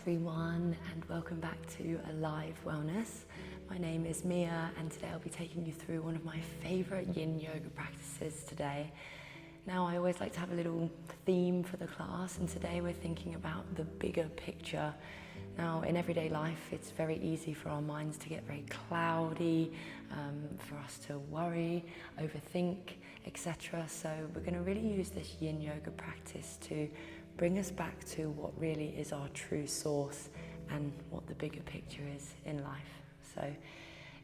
everyone, and welcome back to Alive Wellness. My name is Mia, and today I'll be taking you through one of my favorite Yin Yoga practices today. Now, I always like to have a little theme for the class, and today we're thinking about the bigger picture. Now, in everyday life, it's very easy for our minds to get very cloudy, for us to worry, overthink, etc. So we're going to really use this Yin Yoga practice to bring us back to what really is our true source and what the bigger picture is in life. So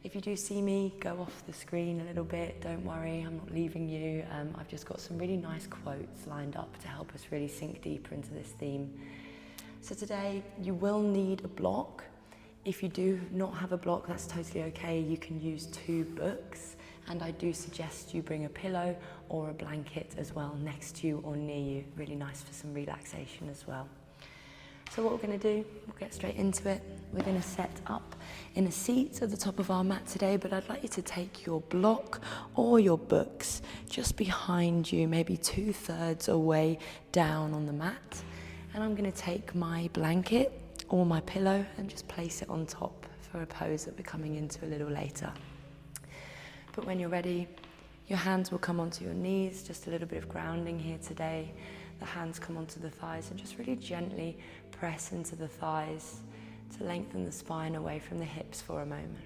if you do see me go off the screen a little bit, don't worry, I'm not leaving you. I've just got some really nice quotes lined up to help us really sink deeper into this theme. So today you will need a block. If you do not have a block, that's totally okay. You can use 2 books, and I do suggest you bring a pillow or a blanket as well next to you or near you. Really nice for some relaxation as well. So what we're going to do, we'll get straight into it. We're going to set up in a seat at the top of our mat today, but I'd like you to take your block or your books just behind you, maybe 2/3 away down on the mat. And I'm going to take my blanket or my pillow and just place it on top for a pose that we're coming into a little later. But when you're ready, your hands will come onto your knees, just a little bit of grounding here today. The hands come onto the thighs and just really gently press into the thighs to lengthen the spine away from the hips for a moment.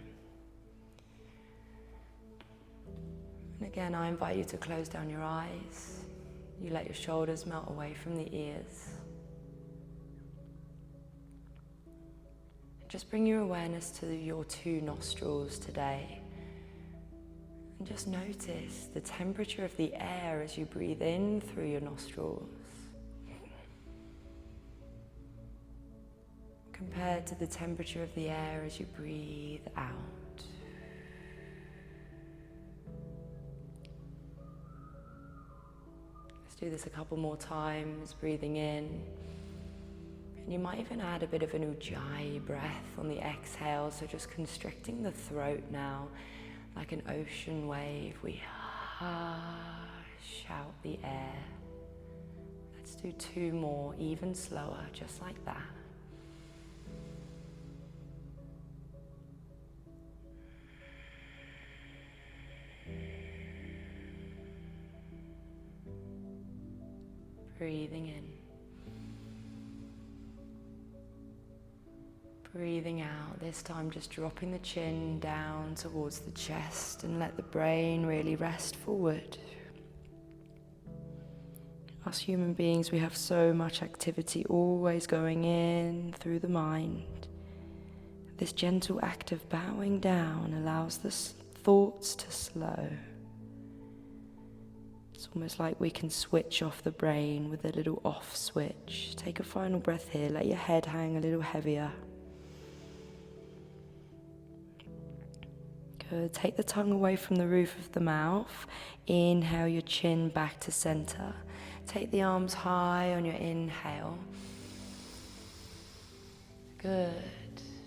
And again, I invite you to close down your eyes. You let your shoulders melt away from the ears. Just bring your awareness to your 2 nostrils today. And just notice the temperature of the air as you breathe in through your nostrils compared to the temperature of the air as you breathe out. Let's do this a couple more times, breathing in. And you might even add a bit of an ujjayi breath on the exhale, so just constricting the throat now, like an ocean wave. We shout the air. Let's do 2 more, even slower, just like that. Breathing in. Breathing out, this time just dropping the chin down towards the chest and let the brain really rest forward. Us human beings, we have so much activity always going in through the mind. This gentle act of bowing down allows the thoughts to slow. It's almost like we can switch off the brain with a little off switch. Take a final breath here, let your head hang a little heavier. Good. Take the tongue away from the roof of the mouth. Inhale your chin back to center. Take the arms high on your inhale. Good.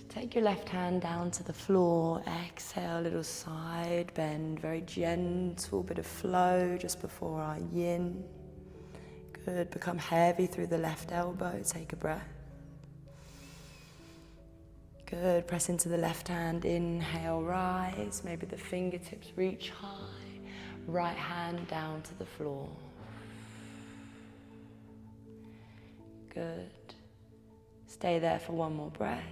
Take your left hand down to the floor. Exhale, a little side bend. Very gentle bit of flow just before our yin. Good. Become heavy through the left elbow. Take a breath. Good, press into the left hand, inhale, rise, maybe the fingertips reach high, right hand down to the floor. Good, stay there for 1 more breath.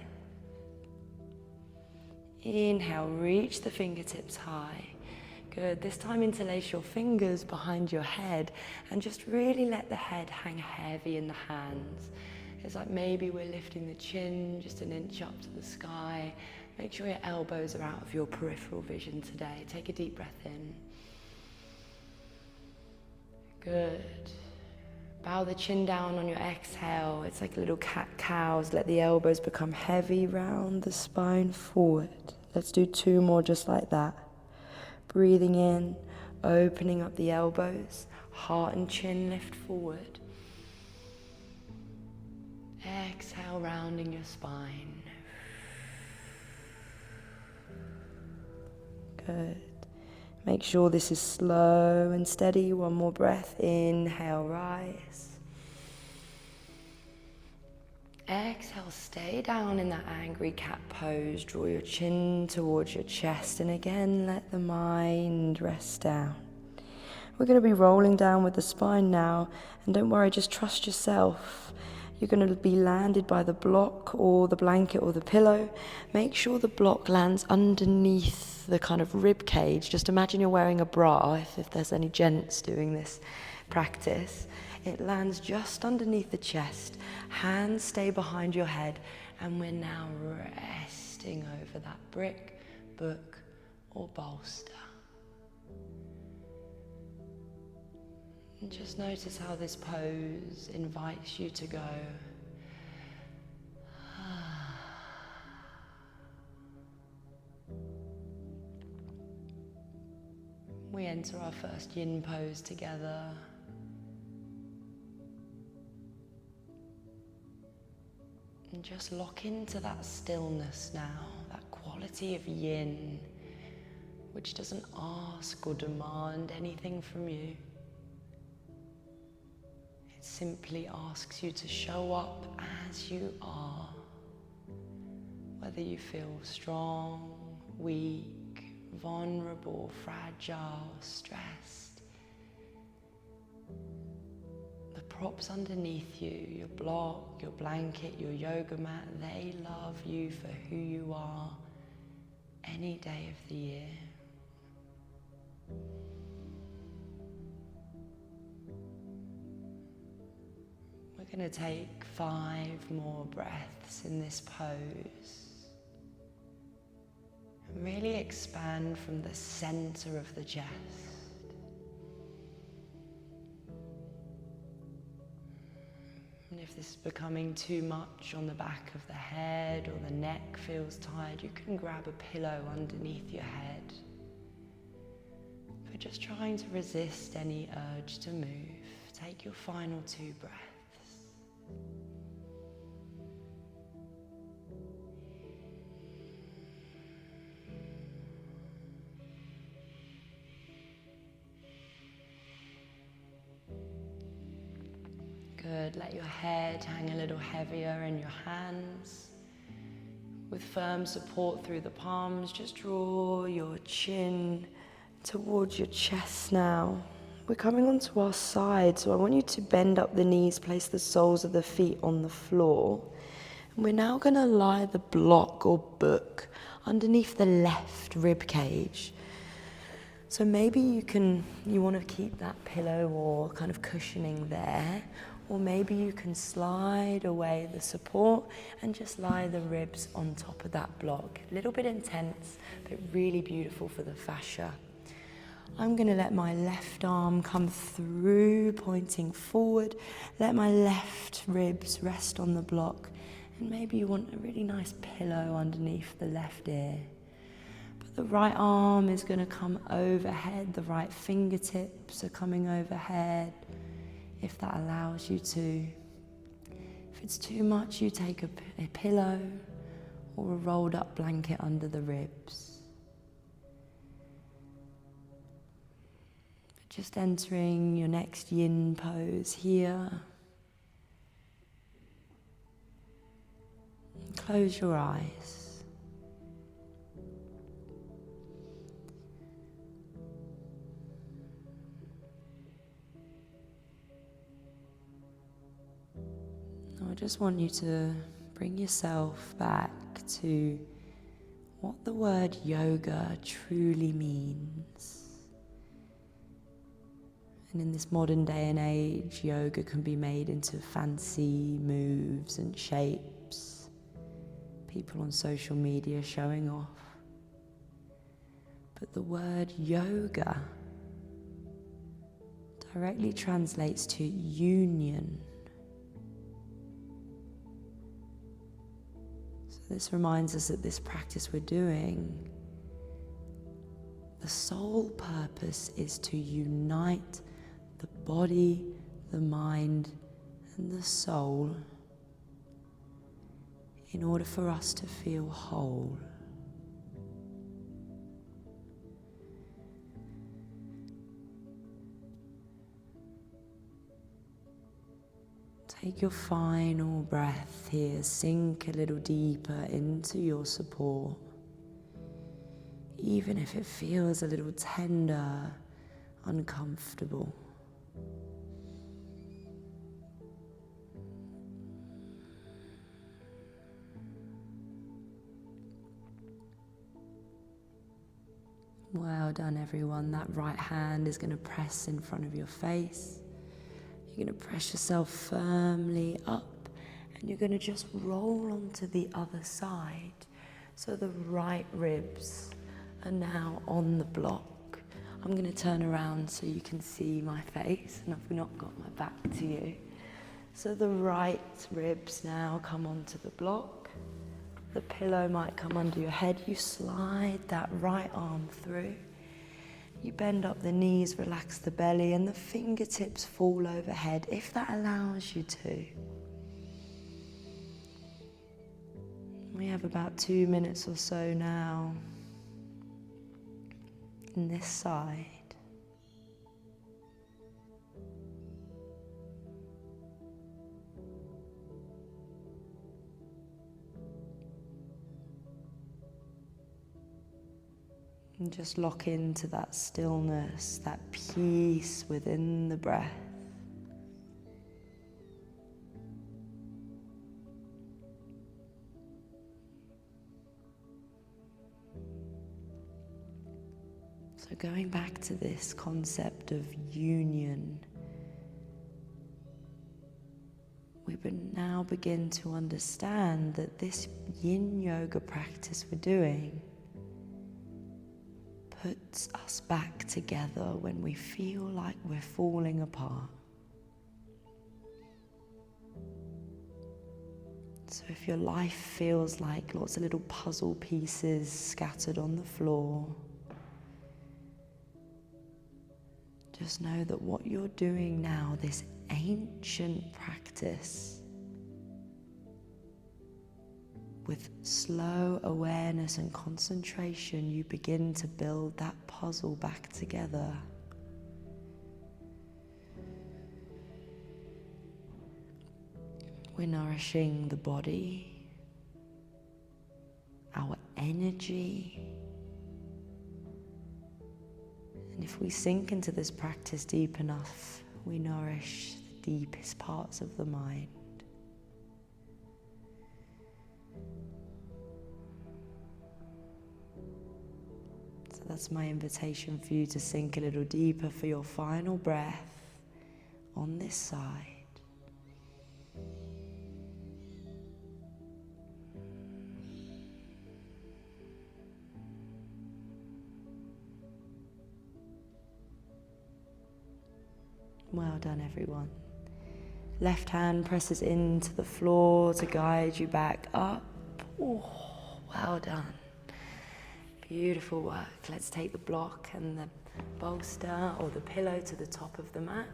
Inhale, reach the fingertips high. Good, this time interlace your fingers behind your head and just really let the head hang heavy in the hands. It's like maybe we're lifting the chin just an inch up to the sky. Make sure your elbows are out of your peripheral vision today. Take a deep breath in. Good. Bow the chin down on your exhale. It's like a little cat-cows. Let the elbows become heavy, round the spine forward. Let's do 2 more just like that. Breathing in, opening up the elbows. Heart and chin lift forward. Exhale, rounding your spine. Good. Make sure this is slow and steady. 1 more breath. Inhale, rise. Exhale, stay down in that angry cat pose. Draw your chin towards your chest, and again, let the mind rest down. We're going to be rolling down with the spine now, and don't worry, just trust yourself. You're going to be landed by the block or the blanket or the pillow. Make sure the block lands underneath the kind of rib cage. Just imagine you're wearing a bra, if there's any gents doing this practice. It lands just underneath the chest. Hands stay behind your head, and we're now resting over that brick, book, or bolster. And just notice how this pose invites you to go. We enter our first yin pose together. And just lock into that stillness now, that quality of yin, which doesn't ask or demand anything from you. It simply asks you to show up as you are, whether you feel strong, weak, vulnerable, fragile, stressed. The props underneath you, your block, your blanket, your yoga mat, they love you for who you are any day of the year. We're going to take 5 more breaths in this pose. And really expand from the center of the chest. And if this is becoming too much on the back of the head or the neck feels tired, you can grab a pillow underneath your head. If you're just trying to resist any urge to move, take your final 2 breaths. Good, let your head hang a little heavier in your hands. With firm support through the palms, just draw your chin towards your chest now. We're coming onto our side, so I want you to bend up the knees, place the soles of the feet on the floor. And we're now going to lie the block or book underneath the left rib cage. So maybe you want to keep that pillow or kind of cushioning there, or maybe you can slide away the support and just lie the ribs on top of that block. A little bit intense, but really beautiful for the fascia. I'm going to let my left arm come through, pointing forward. Let my left ribs rest on the block. And maybe you want a really nice pillow underneath the left ear. The right arm is going to come overhead, the right fingertips are coming overhead, if that allows you to. If it's too much, you take a pillow or a rolled up blanket under the ribs. Just entering your next yin pose here. Close your eyes. I just want you to bring yourself back to what the word yoga truly means. And in this modern day and age, yoga can be made into fancy moves and shapes. People on social media showing off. But the word yoga directly translates to union. This reminds us that this practice we're doing, the sole purpose is to unite the body, the mind, and the soul in order for us to feel whole. Take your final breath here, sink a little deeper into your support. Even if it feels a little tender, uncomfortable. Well done, everyone. That right hand is going to press in front of your face. You're going to press yourself firmly up, and you're going to just roll onto the other side. So the right ribs are now on the block. I'm going to turn around so you can see my face, and I've not got my back to you. So the right ribs now come onto the block. The pillow might come under your head. You slide that right arm through. You bend up the knees, relax the belly, and the fingertips fall overhead if that allows you to. We have about 2 minutes or so now in this side. And just lock into that stillness, that peace within the breath. So going back to this concept of union, we would now begin to understand that this Yin Yoga practice we're doing puts us back together when we feel like we're falling apart. So if your life feels like lots of little puzzle pieces scattered on the floor, just know that what you're doing now, this ancient practice, with slow awareness and concentration, you begin to build that puzzle back together. We're nourishing the body, our energy. And if we sink into this practice deep enough, we nourish the deepest parts of the mind. So that's my invitation for you to sink a little deeper for your final breath on this side. Well done, everyone. Left hand presses into the floor to guide you back up. Oh, well done. Beautiful work. Let's take the block and the bolster or the pillow to the top of the mat.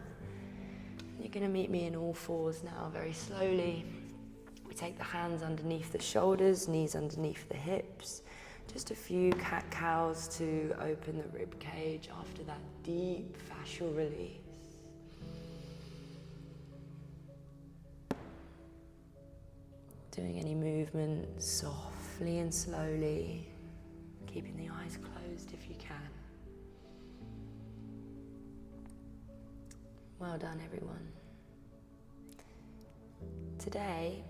You're going to meet me in all fours now, very slowly. We take the hands underneath the shoulders, knees underneath the hips. Just a few cat-cows to open the rib cage after that deep fascial release. Doing any movement softly and slowly, keeping the eyes closed if you can. Well done, everyone. Today,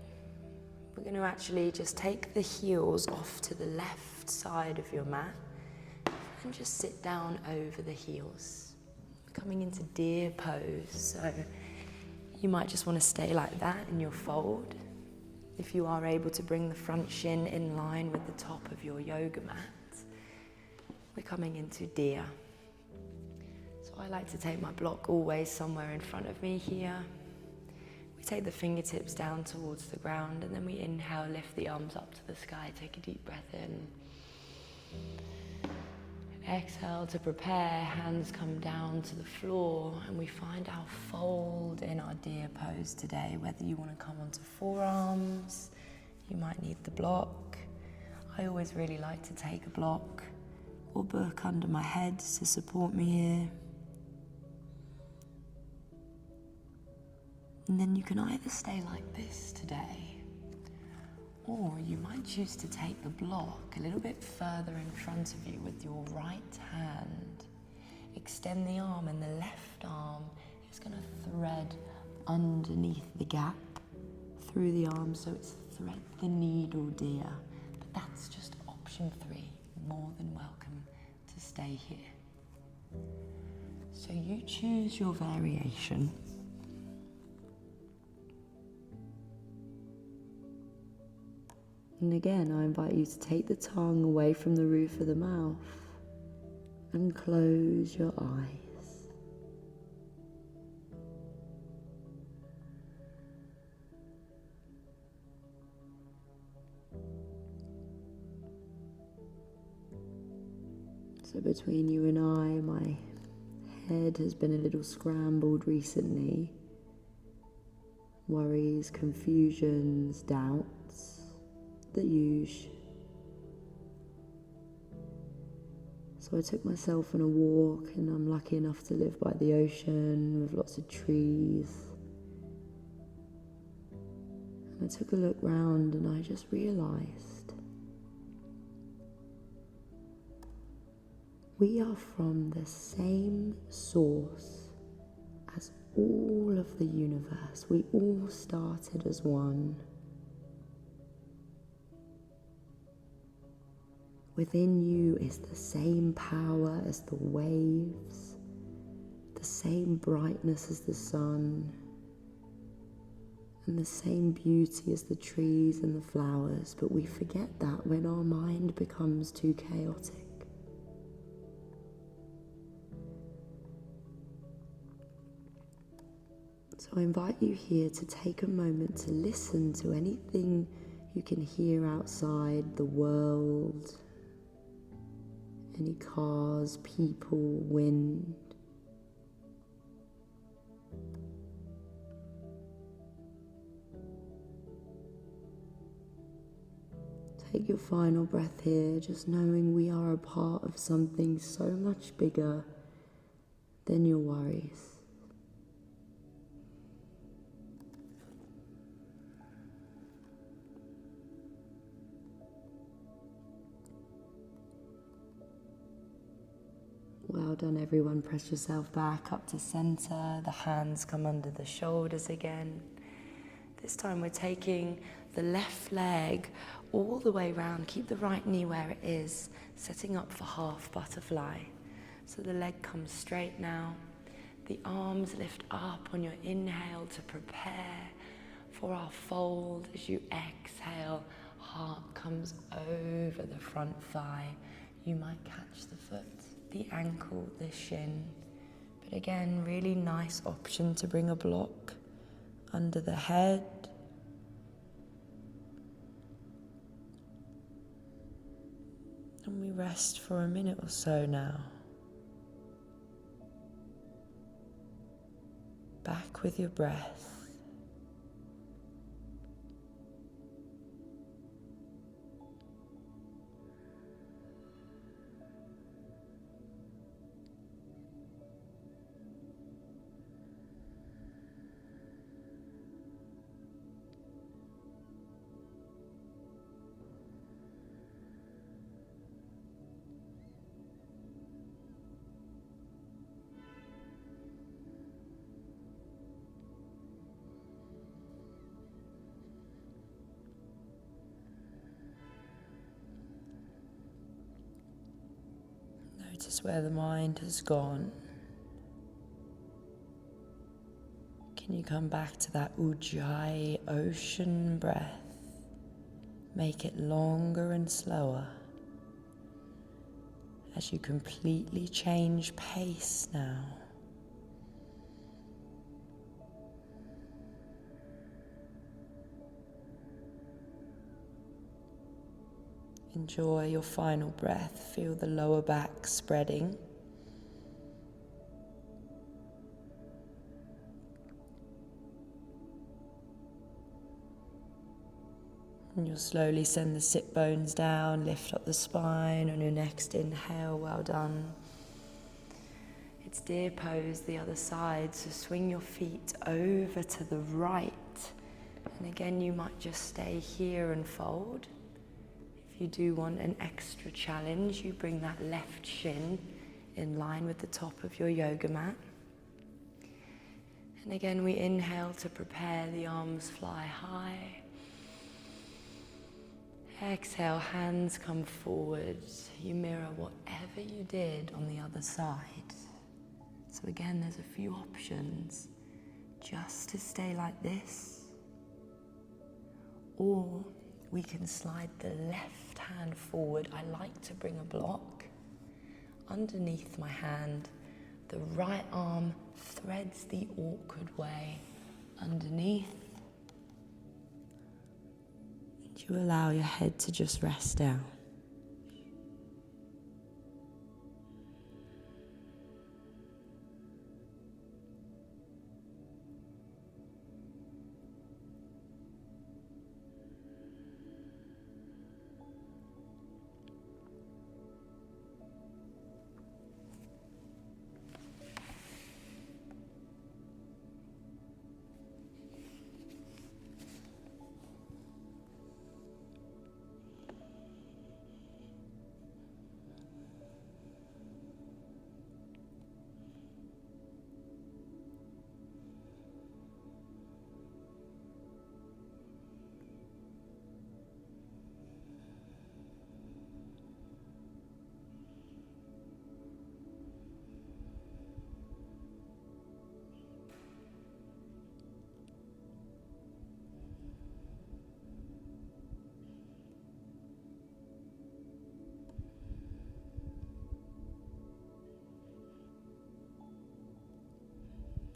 we're going to actually just take the heels off to the left side of your mat and just sit down over the heels. Coming into deer pose, so you might just want to stay like that in your fold. If you are able to bring the front shin in line with the top of your yoga mat, we're coming into deer. So I like to take my block always somewhere in front of me here. We take the fingertips down towards the ground, and then we inhale, lift the arms up to the sky, take a deep breath in. Exhale to prepare, hands come down to the floor, and we find our fold in our deer pose today. Whether you want to come onto forearms, you might need the block. I always really like to take a block or book under my head to support me here. And then you can either stay like this today, or you might choose to take the block a little bit further in front of you with your right hand. Extend the arm, and the left arm is going to thread underneath the gap through the arm, so it's thread the needle, dear. But that's just option 3. More than welcome to stay here. So you choose your variation. And again, I invite you to take the tongue away from the roof of the mouth and close your eyes. So between you and I, my head has been a little scrambled recently. Worries, confusions, doubts, the usual. So I took myself on a walk, and I'm lucky enough to live by the ocean with lots of trees. And I took a look round, and I just realised we are from the same source as all of the universe. We all started as one. Within you is the same power as the waves, the same brightness as the sun, and the same beauty as the trees and the flowers, but we forget that when our mind becomes too chaotic. So I invite you here to take a moment to listen to anything you can hear outside, the world, any cars, people, wind. Take your final breath here, just knowing we are a part of something so much bigger than your worries. Well done, everyone. Press yourself back up to center. The hands come under the shoulders again. This time we're taking the left leg all the way round. Keep the right knee where it is, setting up for half butterfly. So the leg comes straight now. The arms lift up on your inhale to prepare for our fold. As you exhale, heart comes over the front thigh. You might catch the foot, the ankle, the shin. But again, really nice option to bring a block under the head. And we rest for a minute or so now. Back with your breath. Notice where the mind has gone. Can you come back to that Ujjayi ocean breath? Make it longer and slower as you completely change pace now. Enjoy your final breath. Feel the lower back spreading. And you'll slowly send the sit bones down, lift up the spine on your next inhale. Well done. It's deer pose the other side, so swing your feet over to the right. And again, you might just stay here and fold. If you do want an extra challenge, you bring that left shin in line with the top of your yoga mat. And again, we inhale to prepare, the arms fly high. Exhale, hands come forward. You mirror whatever you did on the other side. So again, there's a few options. Just to stay like this. Or we can slide the left hand forward. I like to bring a block underneath my hand. The right arm threads the awkward way underneath. And you allow your head to just rest down.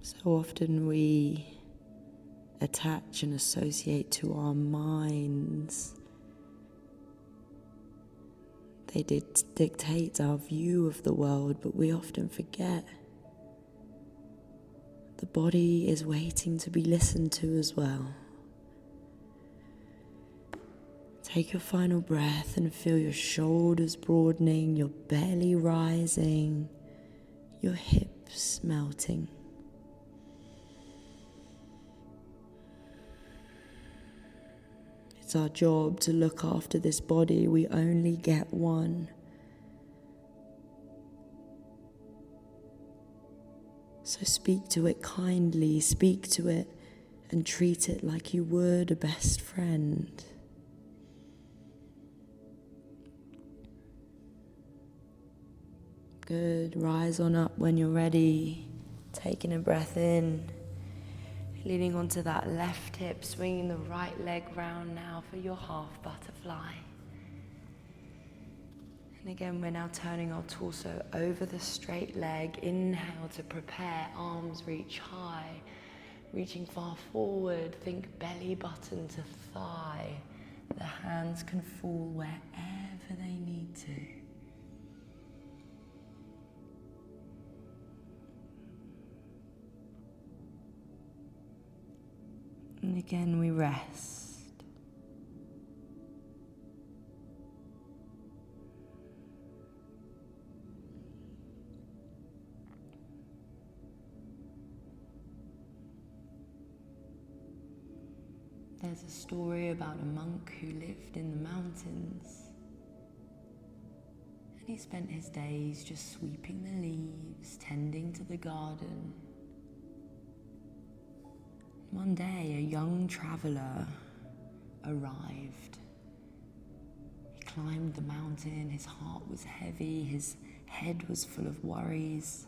So often we attach and associate to our minds. They dictate our view of the world, but we often forget the body is waiting to be listened to as well. Take your final breath and feel your shoulders broadening, your belly rising, your hips melting. It's our job to look after this body. We only get one. So speak to it kindly, speak to it and treat it like you would a best friend. Good. Rise on up when you're ready. Taking a breath in. Leaning onto that left hip, swinging the right leg round now for your half butterfly. And again, we're now turning our torso over the straight leg. Inhale to prepare, arms reach high, reaching far forward. Think belly button to thigh. The hands can fall wherever they need to. And again, we rest. There's a story about a monk who lived in the mountains. And he spent his days just sweeping the leaves, tending to the garden. One day, a young traveler arrived. He climbed the mountain, his heart was heavy, his head was full of worries.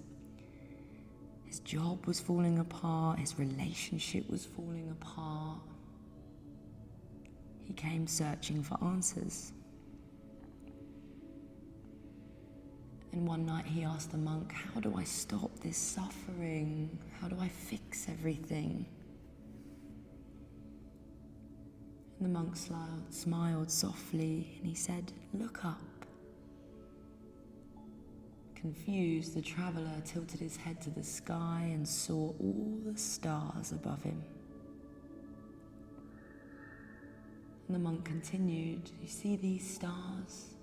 His job was falling apart, his relationship was falling apart. He came searching for answers. And one night he asked the monk, "How do I stop this suffering? How do I fix everything?" The monk smiled softly and he said, "Look up." Confused, the traveler tilted his head to the sky and saw all the stars above him. And the monk continued, "You see these stars?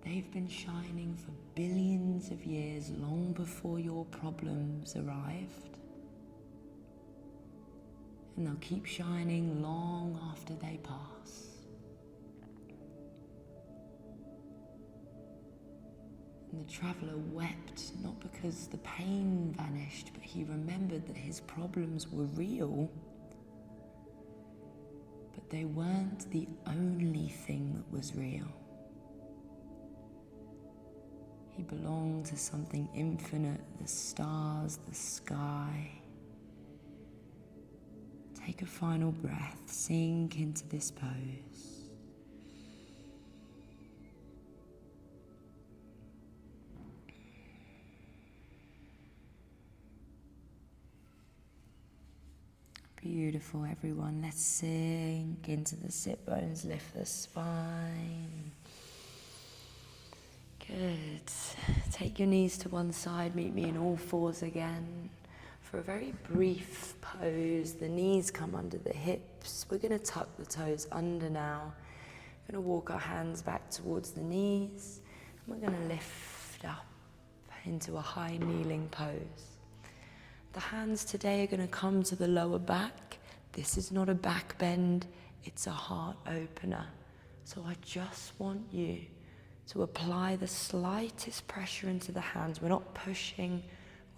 They've been shining for billions millions of years, long before your problems arrived. And they'll keep shining long after they pass. And the traveller wept, not because the pain vanished, but he remembered that his problems were real, but they weren't the only thing that was real. He belonged to something infinite, the stars, the sky. Take a final breath, sink into this pose. Beautiful, everyone. Let's sink into the sit bones, lift the spine. Good. Take your knees to one side, meet me in all fours again. For a very brief pose, the knees come under the hips. We're going to tuck the toes under now. We're going to walk our hands back towards the knees. And we're going to lift up into a high kneeling pose. The hands today are going to come to the lower back. This is not a back bend, it's a heart opener. So I just want you to apply the slightest pressure into the hands. We're not pushing,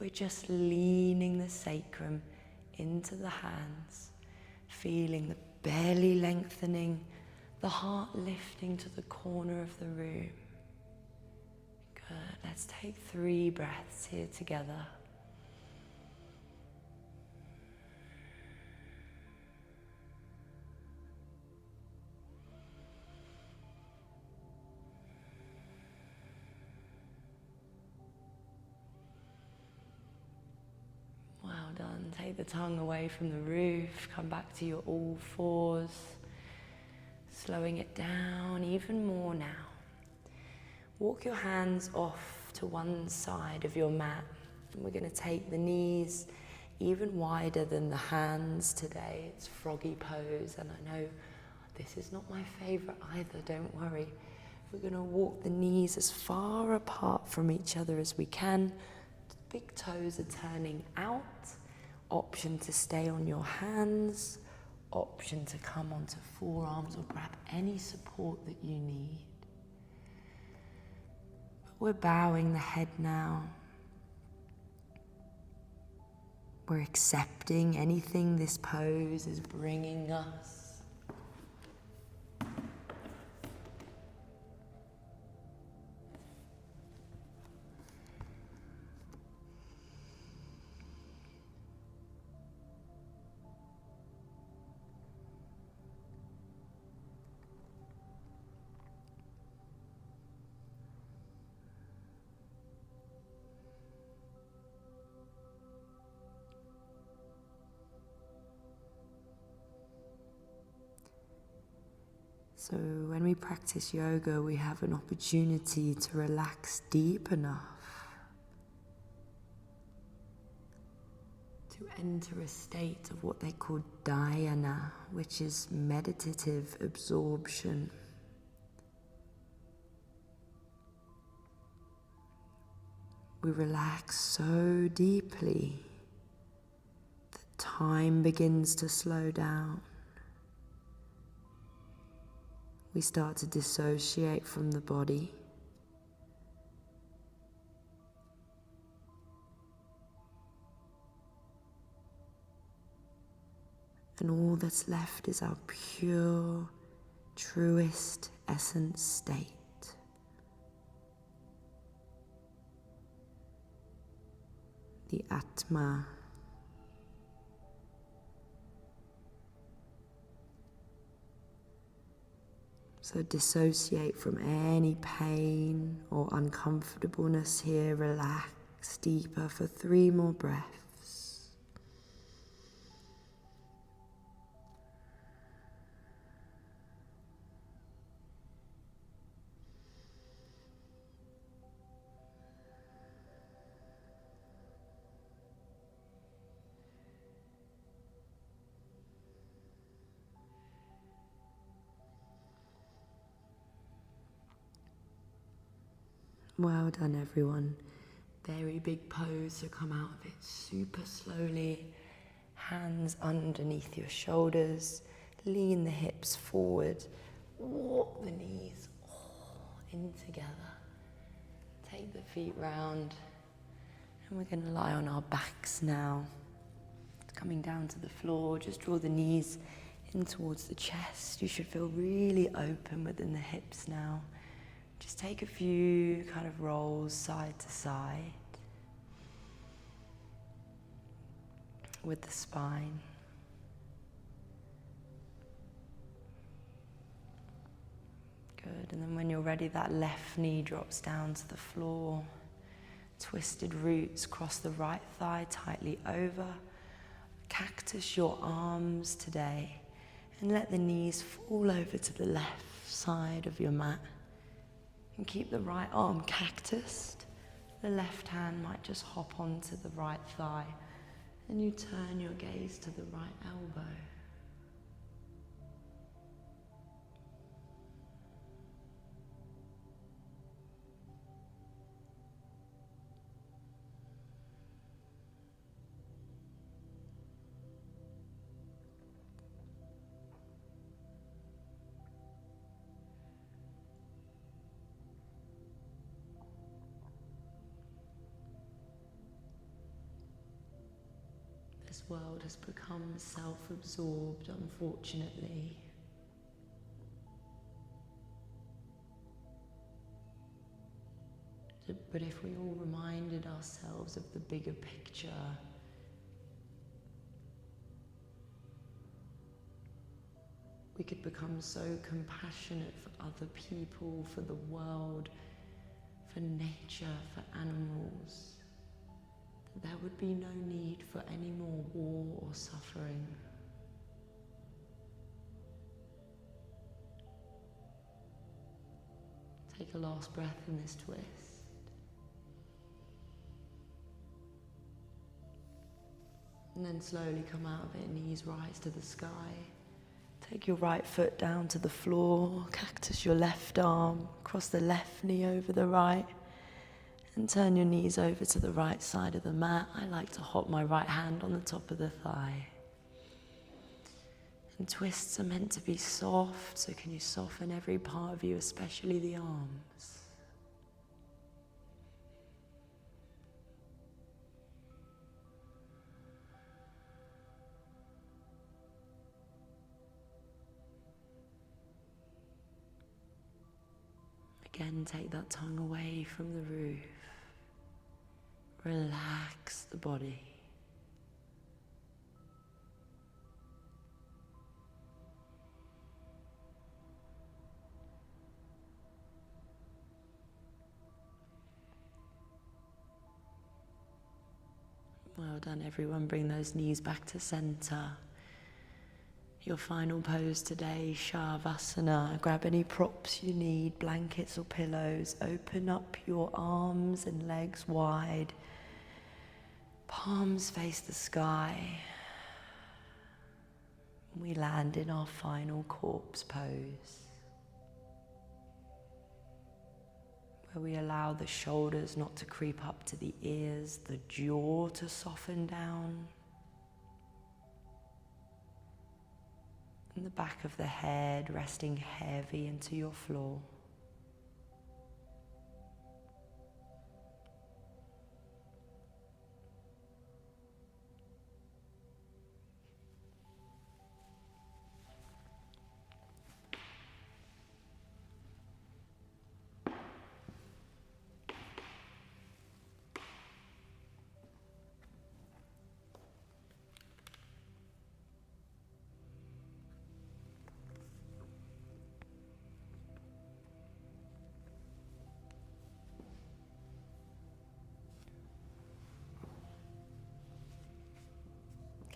we're just leaning the sacrum into the hands, feeling the belly lengthening, the heart lifting to the corner of the room. Good, let's take 3 breaths here together. Done. Take the tongue away from the roof, come back to your all fours, slowing it down even more now. Walk your hands off to one side of your mat, and we're going to take the knees even wider than the hands today. It's froggy pose, and I know this is not my favorite either, don't worry. We're going to walk the knees as far apart from each other as we can. The big toes are turning out. Option to stay on your hands, option to come onto forearms or grab any support that you need. But we're bowing the head now. We're accepting anything this pose is bringing us. So when we practice yoga, we have an opportunity to relax deep enough to enter a state of what they call dhyana, which is meditative absorption. We relax so deeply that time begins to slow down. We start to dissociate from the body. And all that's left is our pure, truest essence state. The Atma. So dissociate from any pain or uncomfortableness here. Relax deeper for 3 more breaths. Well done, everyone. Very big pose, so come out of it super slowly. Hands underneath your shoulders. Lean the hips forward. Walk the knees in together. Take the feet round. And we're going to lie on our backs now. Coming down to the floor, just draw the knees in towards the chest. You should feel really open within the hips now. Just take a few kind of rolls side to side with the spine. Good, and then when you're ready, that left knee drops down to the floor. Twisted roots, cross the right thigh tightly over. Cactus your arms today and let the knees fall over to the left side of your mat. And keep the right arm cactused. The left hand might just hop onto the right thigh. And you turn your gaze to the right elbow. This world has become self-absorbed, unfortunately. But if we all reminded ourselves of the bigger picture, we could become so compassionate for other people, for the world, for nature, for animals. There would be no need for any more war or suffering. Take a last breath in this twist. And then slowly come out of it, knees rise to the sky. Take your right foot down to the floor, cactus your left arm, cross the left knee over the right. And turn your knees over to the right side of the mat. I like to hop my right hand on the top of the thigh. And twists are meant to be soft, so can you soften every part of you, especially the arms. Again, take that tongue away from the roof. Relax the body. Well done, everyone. Bring those knees back to center. Your final pose today, Shavasana. Grab any props you need, blankets or pillows. Open up your arms and legs wide. Palms face the sky. We land in our final corpse pose, where we allow the shoulders not to creep up to the ears, the jaw to soften down, and the back of the head resting heavy into your floor.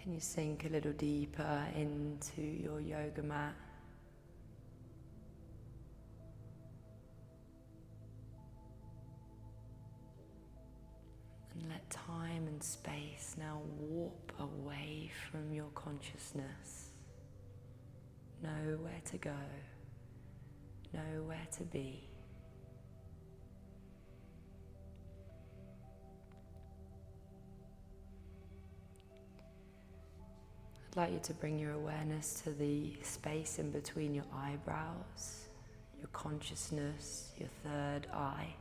Can you sink a little deeper into your yoga mat? And let time and space now warp away from your consciousness. Know where to go, know where to be. I'd like you to bring your awareness to the space in between your eyebrows, your consciousness, your third eye.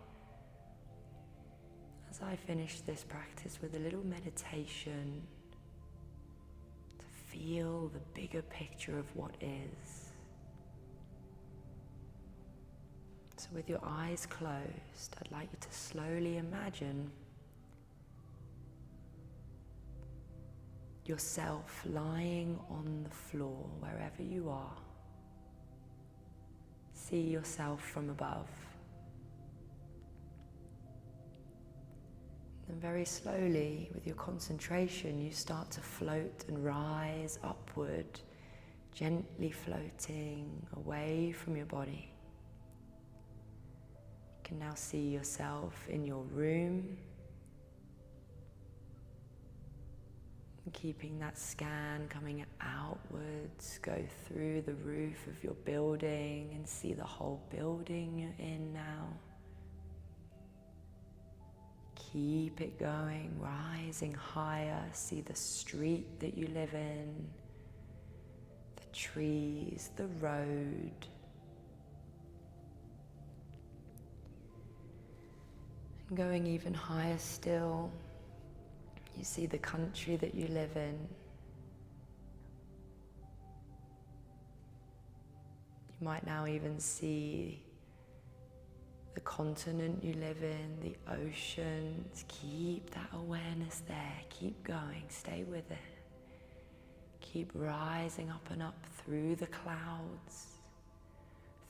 As I finish this practice with a little meditation to feel the bigger picture of what is. So with your eyes closed, I'd like you to slowly imagine yourself lying on the floor wherever you are. See yourself from above. And very slowly, with your concentration, you start to float and rise upward, gently floating away from your body. You can now see yourself in your room, and keeping that scan coming outwards, go through the roof of your building and see the whole building you're in now. Keep it going, rising higher, see the street that you live in, the trees, the road. And going even higher still, you see the country that you live in. You might now even see the continent you live in, the oceans. Keep that awareness there. Keep going. Stay with it. Keep rising up and up through the clouds,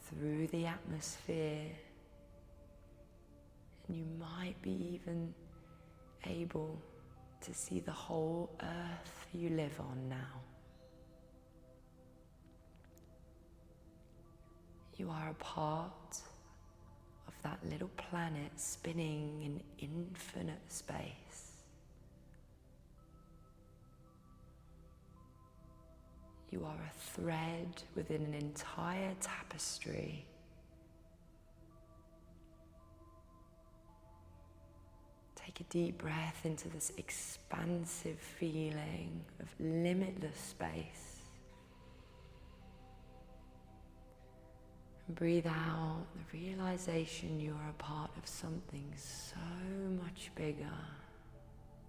through the atmosphere. And you might be even able to see the whole earth you live on now. You are a part of that little planet spinning in infinite space. You are a thread within an entire tapestry. Take a deep breath into this expansive feeling of limitless space. And breathe out the realization you are a part of something so much bigger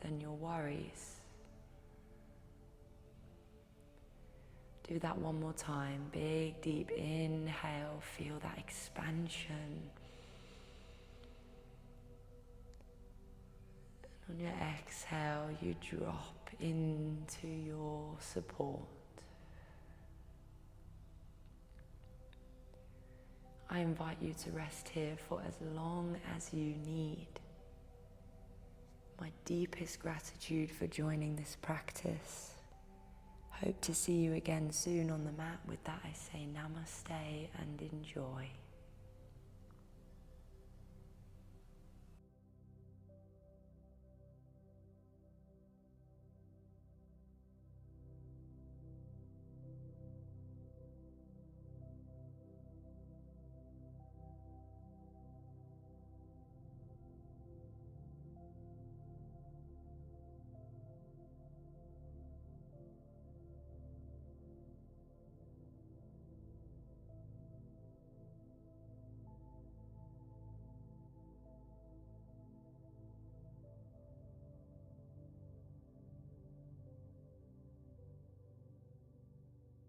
than your worries. Do that one more time. Big, deep inhale. Feel that expansion. And on your exhale, you drop into your support. I invite you to rest here for as long as you need. My deepest gratitude for joining this practice. Hope to see you again soon on the mat. With that, I say namaste and enjoy.